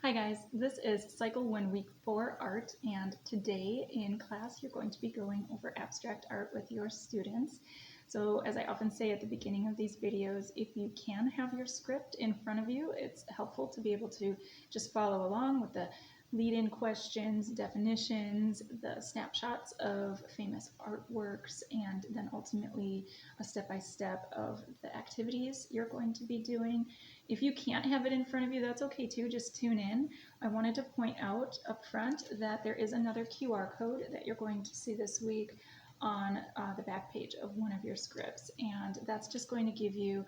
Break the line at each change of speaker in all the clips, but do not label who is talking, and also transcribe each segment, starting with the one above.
Hi guys, this is Cycle 1 Week 4 Art, and today in class you're going to be going over abstract art with your students. So as I often say at the beginning of these videos, if you can have your script in front of you, it's helpful to be able to just follow along with the lead-in questions, definitions, the snapshots of famous artworks, and then ultimately a step-by-step of the activities you're going to be doing. If you can't have it in front of you, that's okay too, just tune in. I wanted to point out up front that there is another QR code that you're going to see this week on the back page of one of your scripts, and that's just going to give you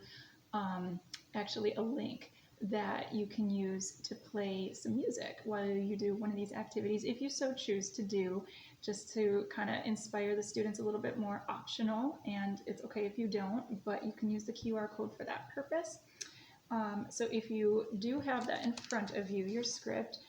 actually a link that you can use to play some music while you do one of these activities, if you so choose to do, just to kind of inspire the students a little bit more. Optional, and it's okay if you don't, but you can use the QR code for that purpose. So if you do have that in front of you, your script,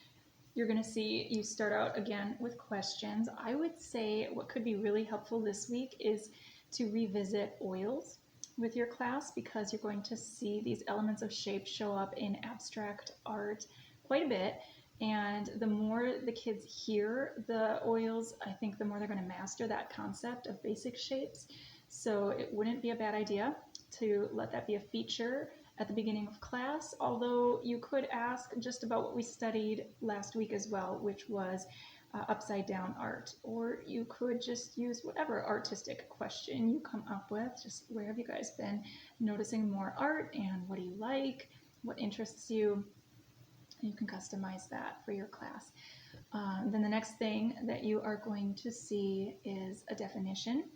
you're going to see you start out again with questions. I would say what could be really helpful this week is to revisit oils with your class, because you're going to see these elements of shape show up in abstract art quite a bit. And the more the kids hear the oils, I think the more they're going to master that concept of basic shapes. So it wouldn't be a bad idea to let that be a feature at the beginning of class, although you could ask just about what we studied last week as well, which was upside down art, or you could just use whatever artistic question you come up with. Just where have you guys been noticing more art, and what do you like, what interests you? You can customize that for your class. Then the next thing that you are going to see is a definition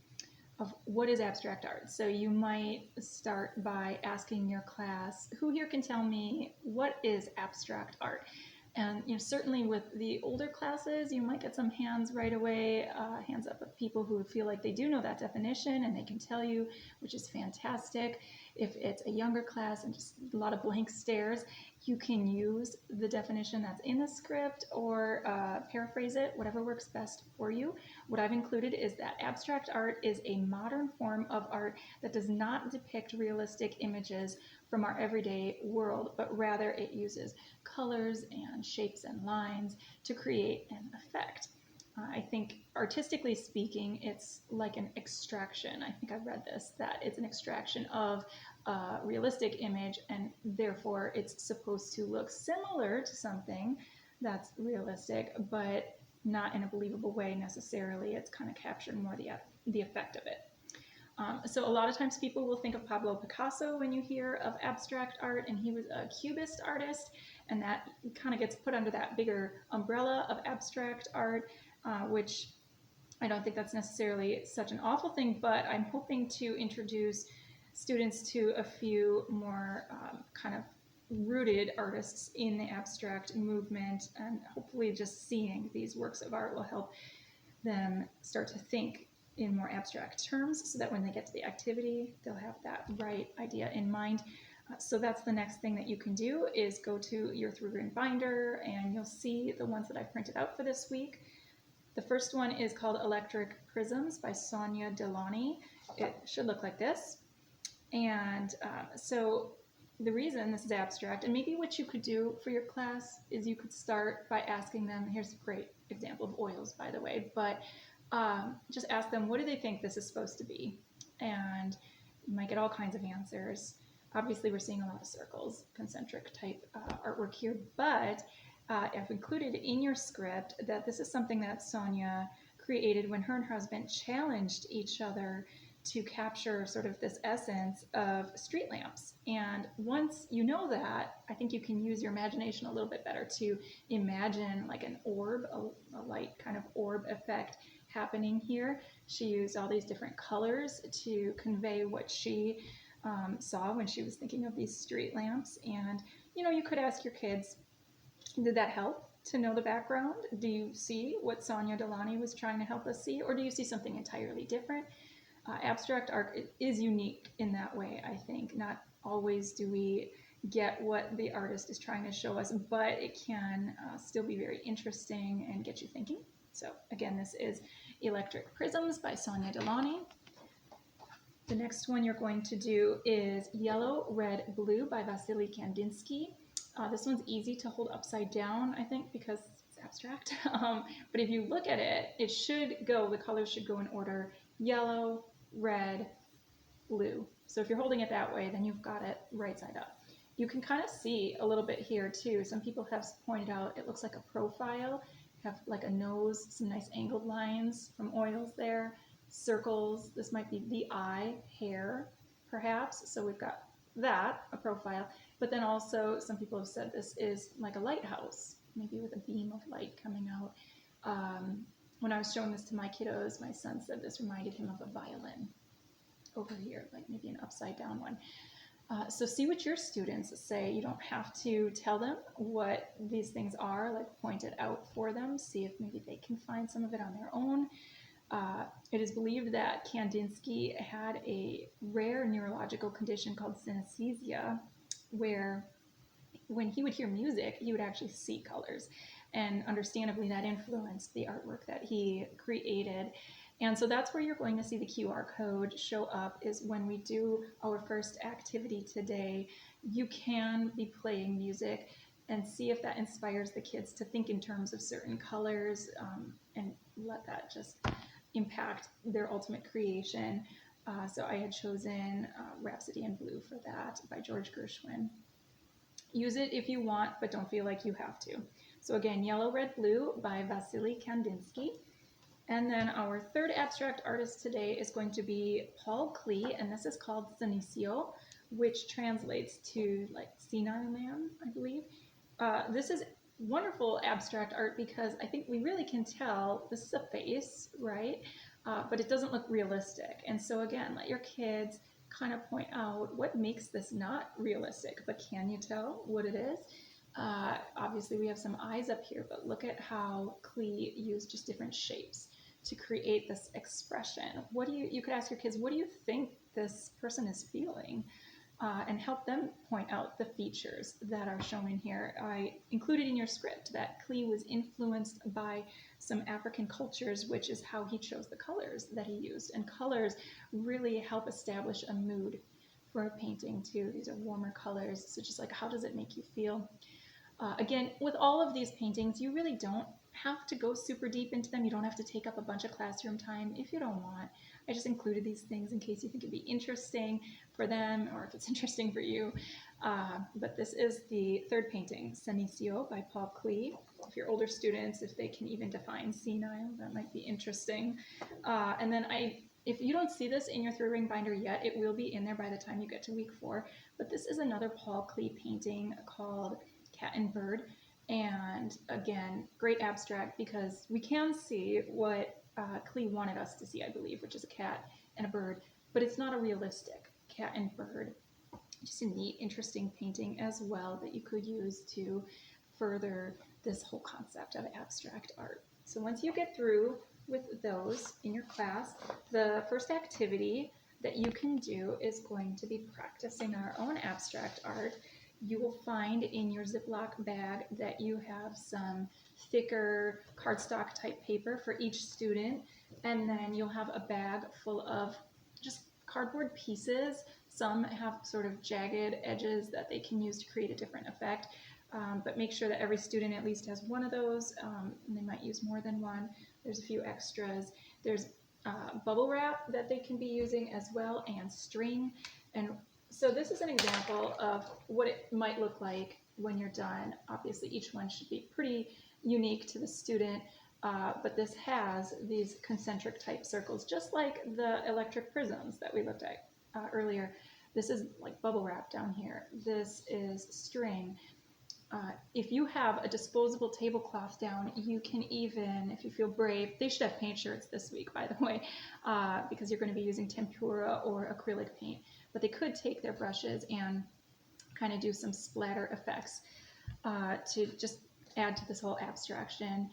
of what is abstract art. So you might start by asking your class, who here can tell me what is abstract art? And certainly with the older classes, you might get some hands right away, hands up of people who feel like they do know that definition and they can tell you, which is fantastic. If it's a younger class and just a lot of blank stares, you can use the definition that's in the script or paraphrase it, whatever works best for you. What I've included is that abstract art is a modern form of art that does not depict realistic images from our everyday world, but rather it uses colors and shapes and lines to create an effect. I think artistically speaking, it's like an extraction. I think I've read this, that it's an extraction of a realistic image, and therefore it's supposed to look similar to something that's realistic, but not in a believable way necessarily. It's kind of capturing more the effect of it. So a lot of times people will think of Pablo Picasso when you hear of abstract art, and he was a Cubist artist, and that kind of gets put under that bigger umbrella of abstract art, which I don't think that's necessarily such an awful thing, but I'm hoping to introduce students to a few more kind of rooted artists in the abstract movement, and hopefully just seeing these works of art will help them start to think in more abstract terms, so that when they get to the activity, they'll have that right idea in mind. So that's the next thing that you can do, is go to your 3-ring binder, and you'll see the ones that I've printed out for this week. The first one is called Electric Prisms by Sonia Delani. It should look like this. And so the reason this is abstract, and maybe what you could do for your class, is you could start by asking them, here's a great example of oils, by the way, but just ask them, what do they think this is supposed to be? And you might get all kinds of answers. Obviously, we're seeing a lot of circles, concentric type artwork here, but I've included in your script that this is something that Sonia created when her and her husband challenged each other to capture sort of this essence of street lamps. And once you know that, I think you can use your imagination a little bit better to imagine like an orb, a light kind of orb effect happening here. She used all these different colors to convey what she saw when she was thinking of these street lamps. And you could ask your kids, did that help to know the background? Do you see what Sonia Delani was trying to help us see, or do you see something entirely different? Abstract art is unique in that way, I think. Not always do we get what the artist is trying to show us, but it can still be very interesting and get you thinking. So again, this is Electric Prisms by Sonia Delani. The next one you're going to do is Yellow, Red, Blue by Vasily Kandinsky. This one's easy to hold upside down, I think, because it's abstract. But if you look at it, it should go, the colors should go in order: yellow, red, blue. So if you're holding it that way, then you've got it right side up. You can kind of see a little bit here too. Some people have pointed out it looks like a profile. You have like a nose, some nice angled lines from oils there, circles. This might be the eye, hair, perhaps. So we've got that, a profile. But then also some people have said this is like a lighthouse, maybe with a beam of light coming out. When I was showing this to my kiddos, my son said this reminded him of a violin over here, like maybe an upside down one. So see what your students say. You don't have to tell them what these things are, like point it out for them. See if maybe they can find some of it on their own. It is believed that Kandinsky had a rare neurological condition called synesthesia, where when he would hear music, he would actually see colors. And understandably, that influenced the artwork that he created. And so that's where you're going to see the QR code show up, is when we do our first activity today. You can be playing music and see if that inspires the kids to think in terms of certain colors, and let that just impact their ultimate creation. So I had chosen Rhapsody in Blue for that by George Gershwin. Use it if you want, but don't feel like you have to. So again, Yellow, Red, Blue by Vasily Kandinsky. And then our third abstract artist today is going to be Paul Klee, and this is called Senecio, which translates to like senile man, I believe. This is wonderful abstract art because I think we really can tell this is a face, right? But it doesn't look realistic. And so again, let your kids kind of point out what makes this not realistic, but can you tell what it is? Obviously we have some eyes up here, but look at how Klee used just different shapes to create this expression. What do you could ask your kids, what do you think this person is feeling? And help them point out the features that are shown in here. I included in your script that Klee was influenced by some African cultures, which is how he chose the colors that he used. And colors really help establish a mood for a painting too. These are warmer colors, so just like, how does it make you feel? Again, with all of these paintings, you really don't have to go super deep into them. You don't have to take up a bunch of classroom time if you don't want. I just included these things in case you think it'd be interesting for them, or if it's interesting for you. But this is the third painting, Senecio by Paul Klee. If you're older students, if they can even define senile, that might be interesting. And then if you don't see this in your 3-ring binder yet, it will be in there by the time you get to week 4. But this is another Paul Klee painting called Cat and Bird. And again, great abstract because we can see what Klee wanted us to see, I believe, which is a cat and a bird, but it's not a realistic cat and bird. Just a neat, interesting painting as well that you could use to further this whole concept of abstract art. So once you get through with those in your class, the first activity that you can do is going to be practicing our own abstract art. You will find in your Ziploc bag that you have some thicker cardstock type paper for each student, and then you'll have a bag full of just cardboard pieces. Some have sort of jagged edges that they can use to create a different effect, but make sure that every student at least has one of those, and they might use more than one. There's a few extras. There's bubble wrap that they can be using as well, and string. And so this is an example of what it might look like when you're done. Obviously, each one should be pretty unique to the student, but this has these concentric type circles, just like the electric prisms that we looked at earlier. This is like bubble wrap down here. This is string. If you have a disposable tablecloth down, you can even, if you feel brave, they should have paint shirts this week, by the way, because you're going to be using tempera or acrylic paint. But they could take their brushes and kind of do some splatter effects to just add to this whole abstraction.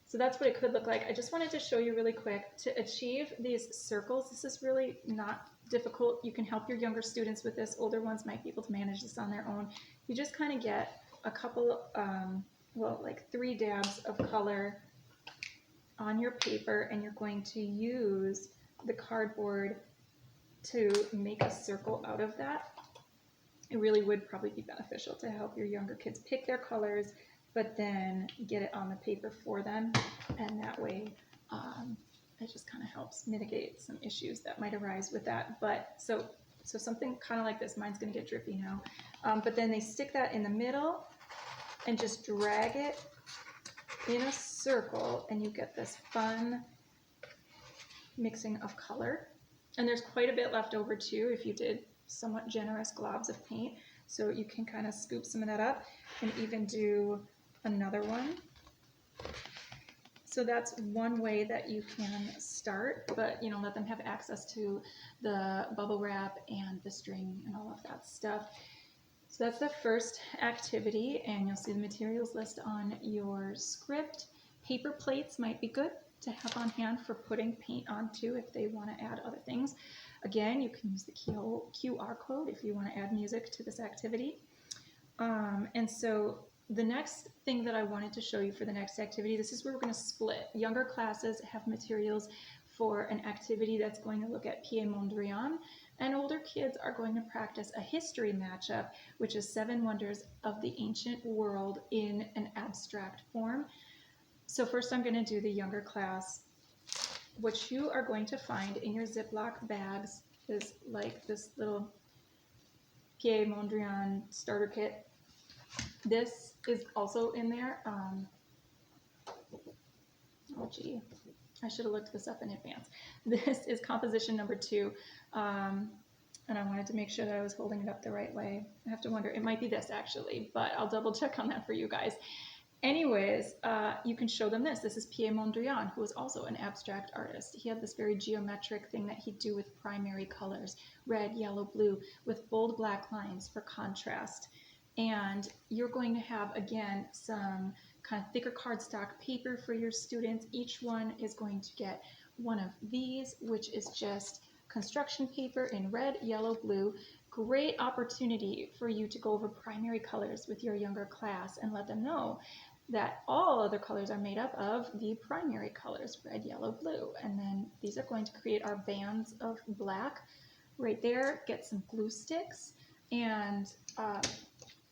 So that's what it could look like. I just wanted to show you really quick to achieve these circles. This is really not difficult. You can help your younger students with this. Older ones might be able to manage this on their own. You just kind of get a couple, well, like 3 dabs of color on your paper, and you're going to use the cardboard to make a circle out of that. it really would probably be beneficial to help your younger kids pick their colors, but then get it on the paper for them, and that way it just kind of helps mitigate some issues that might arise with that. But so something kind of like this, mine's going to get drippy now, but then they stick that in the middle and just drag it in a circle, and you get this fun mixing of color. And there's quite a bit left over too if you did somewhat generous globs of paint, so you can kind of scoop some of that up and even do another one. So that's one way that you can start, but you know, let them have access to the bubble wrap and the string and all of that stuff. So that's the first activity, and you'll see the materials list on your script. Paper plates might be good to have on hand for putting paint onto if they want to add other things. Again, you can use the QR code if you want to add music to this activity. And so the next thing that I wanted to show you for the next activity, this is where we're going to split. Younger classes have materials for an activity that's going to look at Piet Mondrian, and older kids are going to practice a history matchup, which is 7 Wonders of the Ancient World in an abstract form. So first I'm going to do the younger class. What you are going to find in your Ziploc bags is like this little Piet Mondrian starter kit. This is also in there. Oh gee, I should have looked this up in advance. This is composition number 2. And I wanted to make sure that I was holding it up the right way. I have to wonder, it might be this actually, but I'll double check on that for you guys. Anyways, you can show them this. This is Piet Mondrian, who was also an abstract artist. He had this very geometric thing that he'd do with primary colors, red, yellow, blue, with bold black lines for contrast. And you're going to have, again, some kind of thicker cardstock paper for your students. Each one is going to get one of these, which is just construction paper in red, yellow, blue. Great opportunity for you to go over primary colors with your younger class and let them know that all other colors are made up of the primary colors, red, yellow, blue. And then these are going to create our bands of black. Right there, get some glue sticks. And,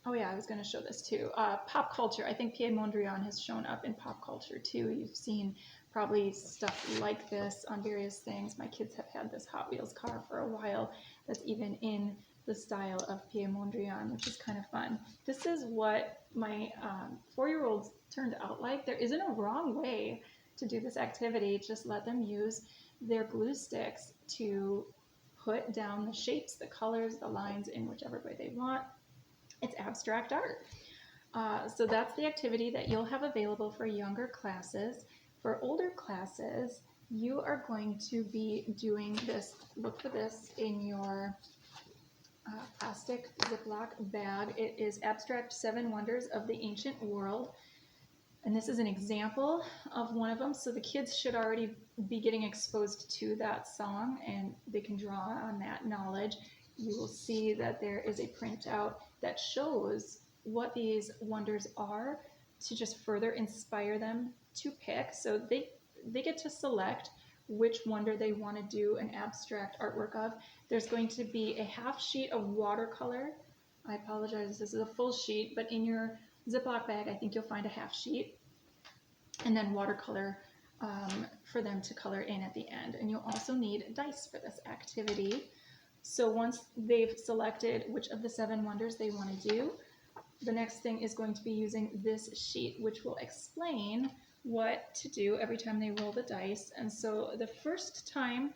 oh yeah, I was going to show this too. Pop culture. I think Piet Mondrian has shown up in pop culture too. You've seen probably stuff like this on various things. My kids have had this Hot Wheels car for a while that's even in the style of Piet Mondrian, which is kind of fun. This is what my 4-year-olds turned out like. There isn't a wrong way to do this activity. Just let them use their glue sticks to put down the shapes, the colors, the lines in whichever way they want. It's abstract art. So that's the activity that you'll have available for younger classes. For older classes, you are going to be doing this. Look for this in your plastic Ziploc bag. It is Abstract 7 Wonders of the Ancient World. And this is an example of one of them. So the kids should already be getting exposed to that song, and they can draw on that knowledge. You will see that there is a printout that shows what these wonders are to just further inspire them to pick. So they get to select which wonder they want to do an abstract artwork of. There's going to be a half sheet of watercolor. I apologize, this is a full sheet, but in your Ziploc bag, I think you'll find a half sheet. And then watercolor for them to color in at the end. And you'll also need dice for this activity. So once they've selected which of the 7 wonders they want to do, the next thing is going to be using this sheet, which will explain what to do every time they roll the dice. And so the first time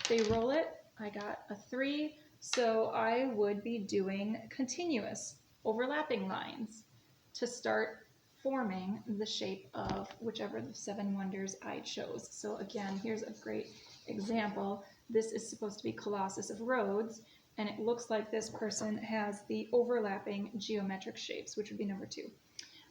they roll it, I got a 3, so I would be doing continuous overlapping lines to start forming the shape of whichever of the 7 wonders I chose. So again, here's a great example. This is supposed to be Colossus of Rhodes, and it looks like this person has the overlapping geometric shapes, which would be number 2.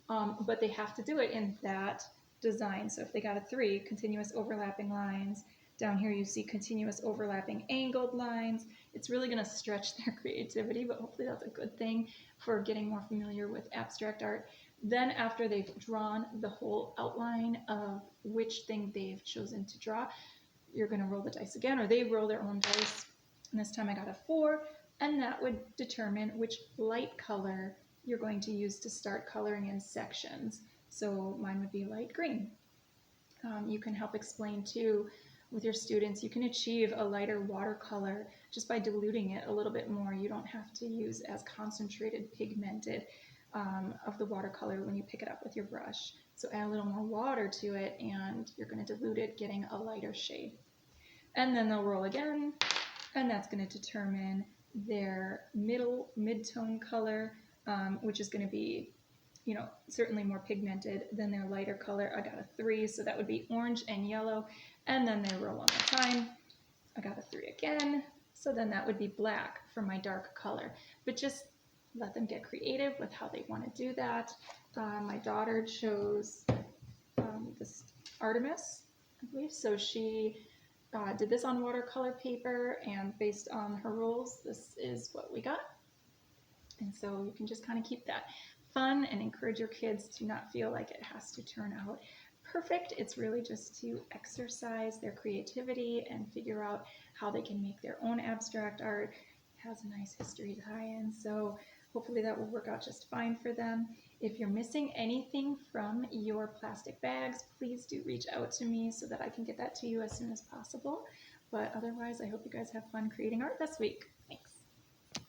But they have to do it in that design. So if they got a 3, continuous overlapping lines, down here you see continuous overlapping angled lines. It's really going to stretch their creativity, but hopefully that's a good thing for getting more familiar with abstract art. Then after they've drawn the whole outline of which thing they've chosen to draw, you're going to roll the dice again, or they roll their own dice. And this time I got a 4, and that would determine which light color you're going to use to start coloring in sections. So mine would be light green. You can help explain too with your students, you can achieve a lighter watercolor just by diluting it a little bit more. You don't have to use as concentrated pigmented of the watercolor when you pick it up with your brush. So add a little more water to it and you're going to dilute it, getting a lighter shade. And then they'll roll again, and that's going to determine their mid-tone color, which is going to be, you know, certainly more pigmented than their lighter color. I got a 3, so that would be orange and yellow. And then they roll one more time. I got a 3 again. So then that would be black for my dark color. But just let them get creative with how they want to do that. My daughter chose this Artemis, I believe. So she did this on watercolor paper, and based on her rules, this is what we got. And so you can just kind of keep that fun and encourage your kids to not feel like it has to turn out perfect. It's really just to exercise their creativity and figure out how they can make their own abstract art. It has a nice history tie-in, so hopefully that will work out just fine for them. If you're missing anything from your plastic bags, please do reach out to me so that I can get that to you as soon as possible. But otherwise, I hope you guys have fun creating art this week. Thanks.